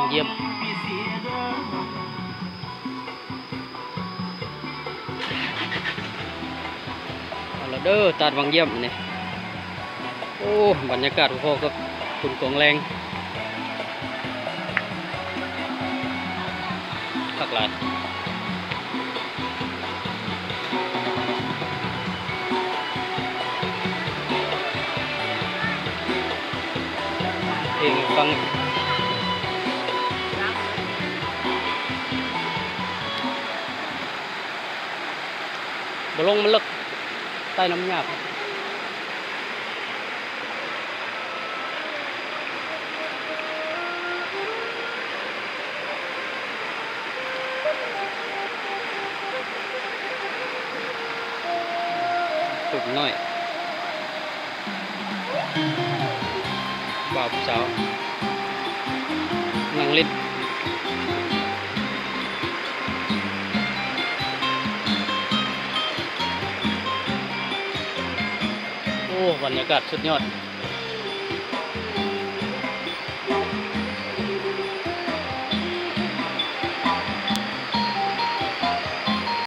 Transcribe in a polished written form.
เยี่ยมเอาละเด้อตาดวังเยี่ยมนี่โอ้บรรยากาศพอกับคุณกองแรงคักหลายเพลงฟังบ่ลงมันลึกใต้น้ำหยาบตุ่มน้อยบ่าวสาวนั่งเล่นโอ้บรรยากาศสุดยอด